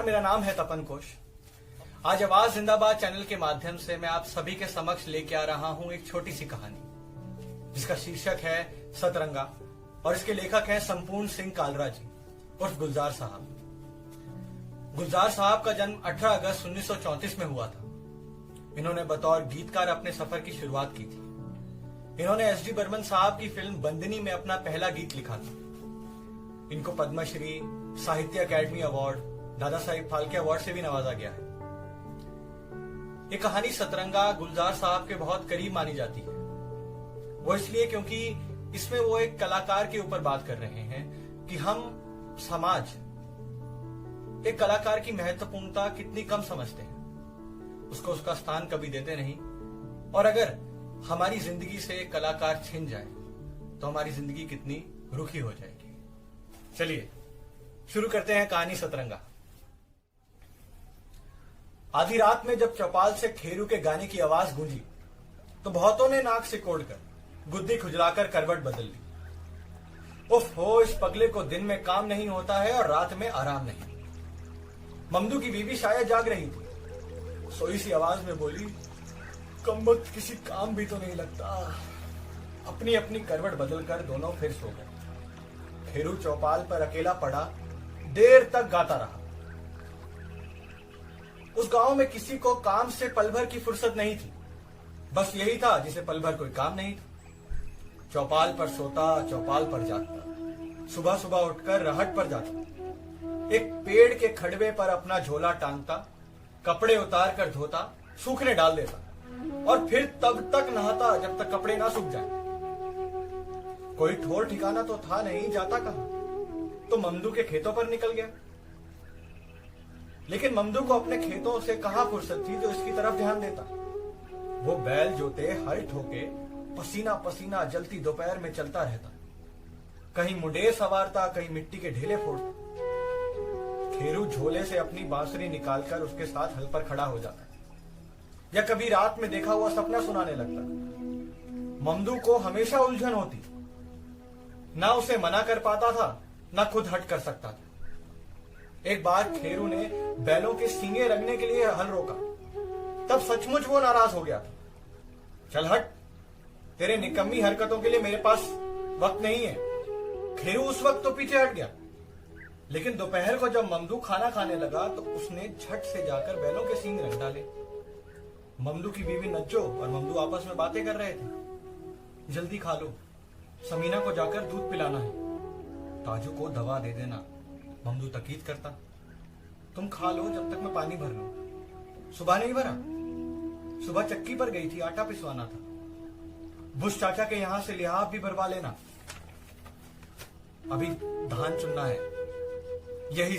मेरा नाम है तपन कोश। आज आवाज जिंदाबाद चैनल के माध्यम से मैं आप सभी के समक्ष लेके आ रहा हूं एक छोटी सी कहानी जिसका शीर्षक है सतरंगा और इसके लेखक हैं संपूर्ण सिंह कालरा जी उर्फ गुलजार साहब। गुलजार साहब का जन्म 18 अगस्त 1934 में हुआ था। इन्होंने बतौर गीतकार अपने सफर की शुरुआत की थी। इन्होंने एस डी बर्मन साहब की फिल्म बंदिनी में अपना पहला गीत लिखा था। इनको पद्मश्री, साहित्य अकादमी अवार्ड, दादा साहिब फाल्के अवार्ड से भी नवाजा गया है। ये कहानी सतरंगा गुलजार साहब के बहुत करीब मानी जाती है। वो इसलिए क्योंकि इसमें वो एक कलाकार के ऊपर बात कर रहे हैं कि हम समाज एक कलाकार की महत्वपूर्णता कितनी कम समझते हैं, उसको उसका स्थान कभी देते नहीं, और अगर हमारी जिंदगी से एक कलाकार छिन जाए तो हमारी जिंदगी कितनी रुखी हो जाएगी। चलिए शुरू करते हैं कहानी सतरंगा। आधी रात में जब चौपाल से खेरू के गाने की आवाज गूंजी तो बहुतों ने नाक से कोड़कर गुद्दी खुजलाकर करवट बदल ली। उफ हो, इस पगले को दिन में काम नहीं होता है और रात में आराम नहीं। ममदू की बीवी शायद जाग रही थी। सोई सी आवाज में बोली, कमबख्त किसी काम भी तो नहीं लगता। अपनी अपनी करवट बदलकर दोनों फिर सो गए। खेरू चौपाल पर अकेला पड़ा देर तक गाता रहा। उस गांव में किसी को काम से पल भर की फुर्सत नहीं थी। बस यही था जिसे पल भर कोई काम नहीं था। चौपाल पर सोता, चौपाल पर जागता, सुबह सुबह उठकर रहट पर जाता, एक पेड़ के खड़वे पर अपना झोला टांगता, कपड़े उतार कर धोता, सूखने डाल देता और फिर तब तक नहाता जब तक कपड़े ना सूख जाए। कोई ठोर ठिकाना तो था नहीं, जाता कहां? तो ममदू के खेतों पर निकल गया। लेकिन ममदू को अपने खेतों से कहां फुर्सत थी जो इसकी तरफ ध्यान देता। वो बैल जोते, हल ठोके, पसीना पसीना जलती दोपहर में चलता रहता। कहीं मुंडेर सवारता, कहीं मिट्टी के ढेले फोड़ता। खेरू झोले से अपनी बांसुरी निकालकर उसके साथ हल पर खड़ा हो जाता या कभी रात में देखा हुआ सपना सुनाने लगता। ममदू को हमेशा उलझन होती, ना उसे मना कर पाता था ना खुद हट कर सकता था। एक बार खेरू ने बैलों के सींगे रगने के लिए हल रोका, तब सचमुच वो नाराज हो गया था। चल हट, तेरे निकम्मी हरकतों के लिए मेरे पास वक्त नहीं है। खेरू उस वक्त तो पीछे हट गया, लेकिन दोपहर को जब ममदू खाना खाने लगा तो उसने झट से जाकर बैलों के सींग रख डाले। ममदू की बीवी नज्जो और ममदू आपस में बातें कर रहे थे। जल्दी खा लो, समीना को जाकर दूध पिलाना है, ताजू को दवा दे देना। ममदू तकीद करता, तुम खा लो जब तक मैं पानी भर लूं। सुबह नहीं भरा, सुबह चक्की पर गई थी, आटा पिसवाना था। बुश चाचा के यहां से लिहाफ भी भरवा लेना, अभी धान चुनना है। यही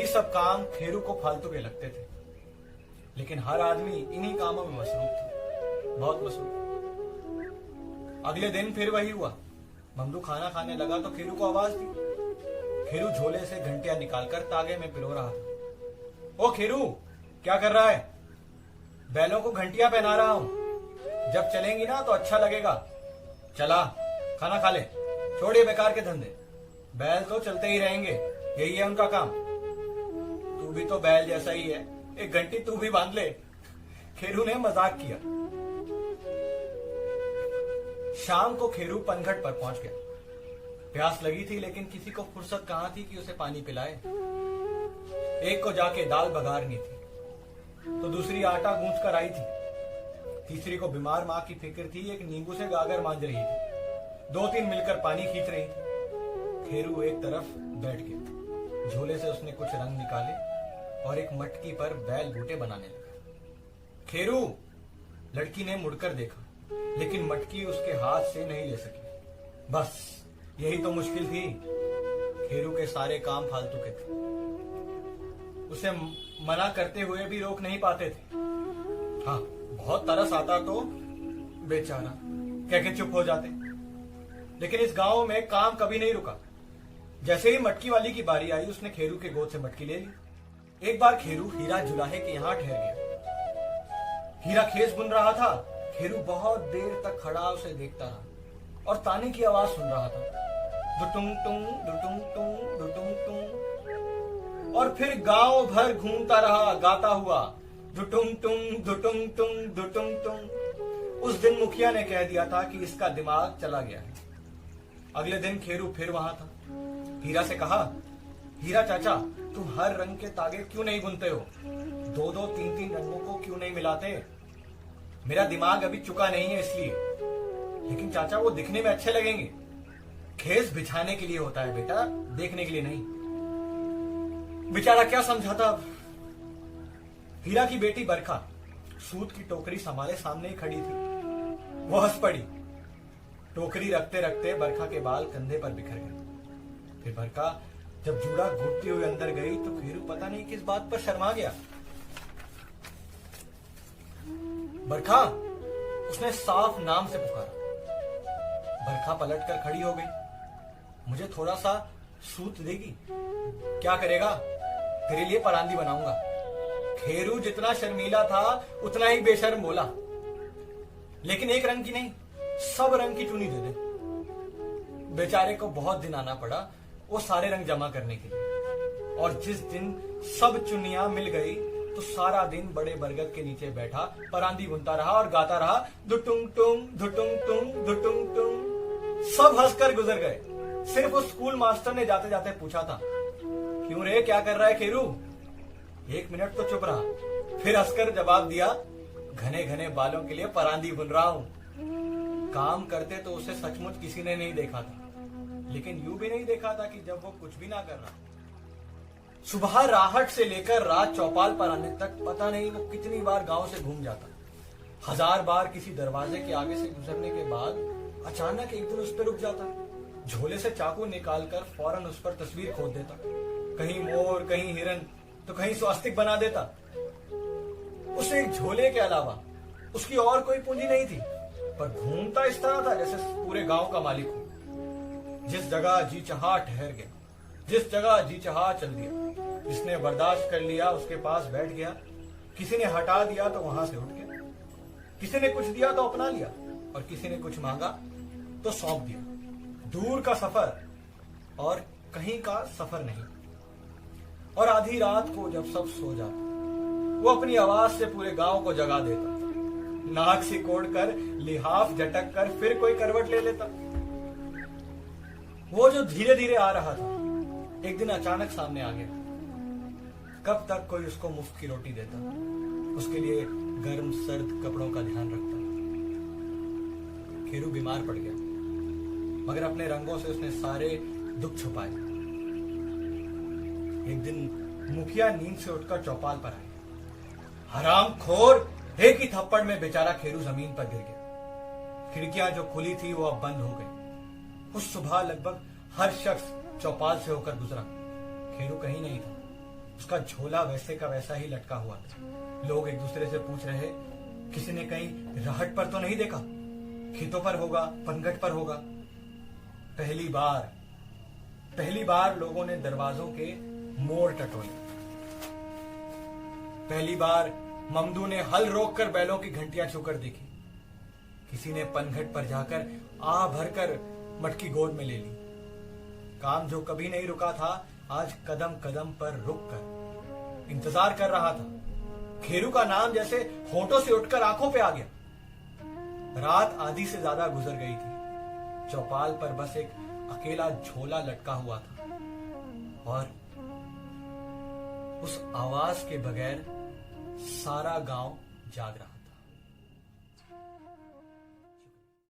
सब काम खेरू को फालतू के लगते थे, लेकिन हर आदमी इन्हीं कामों में मसरूफ था, बहुत मसरूफ। अगले दिन फिर वही हुआ। ममदू खाना खाने लगा तो खेरू को आवाज दी। खेरू झोले से घंटियां निकालकर तागे में पिरो रहा था। ओ खेरू, क्या कर रहा है? बैलों को घंटियां पहना रहा हूं, जब चलेंगी ना तो अच्छा लगेगा। चला, खाना खा ले, छोड़िए बेकार के धंधे। बैल तो चलते ही रहेंगे, यही है उनका काम। तू भी तो बैल जैसा ही है, एक घंटी तू भी बांध ले। खेरू ने मजाक किया। शाम को खेरू पनघट पर पहुंच गया। प्यास लगी थी, लेकिन किसी को फुर्सत कहां थी कि उसे पानी पिलाए। एक को जाके दाल बघारनी थी, तो दूसरी आटा गूंथ कर आई थी। तीसरी को बीमार मां की फिक्र थी, एक नींबू से गागर मांज रही थी। 2-3 मिलकर पानी खींच रही थी। खेरू एक तरफ बैठ गया। झोले से उसने कुछ रंग निकाले और एक मटकी पर बैल बूटे बनाने लगा। खेरू, लड़की ने मुड़कर देखा, लेकिन मटकी उसके हाथ से नहीं ले सकी। बस यही तो मुश्किल थी। खेरू के सारे काम फालतू के थे, उसे मना करते हुए भी रोक नहीं पाते थे। हाँ, बहुत तरस आता तो बेचारा कह के चुप हो जाते, लेकिन इस गांव में काम कभी नहीं रुका। जैसे ही मटकी वाली की बारी आई, उसने खेरू के गोद से मटकी ले ली। एक बार खेरू हीरा जुलाहे के यहां ठहर गया। हीरा खेस बुन रहा था। खेरू बहुत देर तक खड़ा उसे देखता रहा और ताने की आवाज सुन रहा था, दुटुंग टुंग दुटुंग टुंग दुटुंग टुंग। और फिर गांव भर घूमता रहा गाता हुआ, धुटुंग टुंग धुटुंग टुंग धुटुंग टुंग। उस दिन मुखिया ने कह दिया था कि इसका दिमाग चला गया है। अगले दिन खेरू फिर वहां था। हीरा से कहा, हीरा चाचा, तुम हर रंग के तागे क्यों नहीं बुनते हो? दो दो तीन तीन रंगों को क्यों नहीं मिलाते? मेरा दिमाग अभी चुका नहीं है इसलिए। लेकिन चाचा, वो दिखने में अच्छे लगेंगे। खेस बिछाने के लिए होता है बेटा, देखने के लिए नहीं। बेचारा क्या समझाता अब। हीरा की बेटी बरखा सूत की टोकरी संभाले सामने ही खड़ी थी। वो हंस पड़ी। टोकरी रखते रखते बरखा के बाल कंधे पर बिखर गए। फिर बरखा जब जूड़ा घुटती हुई अंदर गई तो खेरू पता नहीं किस बात पर शर्मा गया। बरखा, उसने साफ नाम से पुकारा। बरखा पलटकर खड़ी हो गई। मुझे थोड़ा सा सूत देगी? क्या करेगा? तेरे लिए परांदी बनाऊंगा। खेरू जितना शर्मीला था उतना ही बेशर्म बोला, लेकिन एक रंग की नहीं, सब रंग की चुनी दे दे। बेचारे को बहुत दिन आना पड़ा वो सारे रंग जमा करने के लिए। और जिस दिन सब चुनियां मिल गई तो सारा दिन बड़े बरगद के नीचे बैठा परांदी बुनता रहा और गाता रहा, धुटुंग टुंग धुटुंग टुंग धुटुंग टुंग। सब हंसकर गुजर गए। सिर्फ उस स्कूल मास्टर ने जाते जाते पूछा था, क्यों रे, क्या कर रहा है खेरू? 1 मिनट तो चुप रहा, फिर हंसकर जवाब दिया, घने घने बालों के लिए परांदी बुन रहा हूं। काम करते तो उसे सचमुच किसी ने नहीं देखा था, लेकिन यूं भी नहीं देखा था कि जब वो कुछ भी ना कर रहा। सुबह राहट से लेकर रात चौपाल पर आने तक पता नहीं वो कितनी बार गांव से घूम जाता। 1000 बार किसी दरवाजे के आगे से गुजरने के बाद अचानक एक दिन उस पर रुक जाता। झोले से चाकू निकालकर फौरन उस पर तस्वीर खोद देता। कहीं मोर, कहीं हिरन, तो कहीं स्वास्तिक बना देता। उसे एक झोले के अलावा उसकी और कोई पूंजी नहीं थी, पर घूमता इस तरह था जैसे पूरे गांव का मालिक हो। जिस जगह जी चाहा ठहर गया, जिस जगह जी चाहा चल दिया। जिसने बर्दाश्त कर लिया उसके पास बैठ गया। किसी ने हटा दिया तो वहां से उठ गया। किसी ने कुछ दिया तो अपना लिया, और किसी ने कुछ मांगा तो सौंप दिया। दूर का सफर और कहीं का सफर नहीं। और आधी रात को जब सब सो जाते, वो अपनी आवाज से पूरे गांव को जगा देता। नाक सिकोड़ कर, लिहाफ झटक कर फिर कोई करवट ले लेता। वो जो धीरे धीरे आ रहा था, एक दिन अचानक सामने आ गया। कब तक कोई उसको मुफ्त की रोटी देता, उसके लिए गर्म सर्द कपड़ों का ध्यान रखता। खेरू बीमार पड़ गया, मगर अपने रंगों से उसने सारे दुख छुपाए। एक दिन मुखिया नींद से उठकर चौपाल पर आए। हरामखोर, एक ही थप्पड़ में बेचारा खेरू जमीन पर गिर गया। खिड़कियां जो खुली थी वो अब बंद हो गई। उस सुबह लगभग हर शख्स चौपाल से होकर गुजरा। खेरू कहीं नहीं था। उसका झोला वैसे का वैसा ही लटका हुआ था। लोग एक दूसरे से पूछ रहे, किसी ने कहीं राहट पर तो नहीं देखा? खेतों पर होगा, पनघट पर होगा। पहली बार लोगों ने दरवाजों के मोड़ टटोले। पहली बार ममदू ने हल रोककर बैलों की घंटियां छूकर देखी। किसी ने पनघट पर जाकर आ भरकर मटकी गोद में ले ली। काम जो कभी नहीं रुका था, आज कदम कदम पर रुककर इंतजार कर रहा था। खेरू का नाम जैसे होठों से उठकर आंखों पे आ गया। रात आधी से ज्यादा गुजर गई थी। चौपाल पर बस एक अकेला झोला लटका हुआ था, और उस आवाज के बगैर सारा गांव जाग रहा था।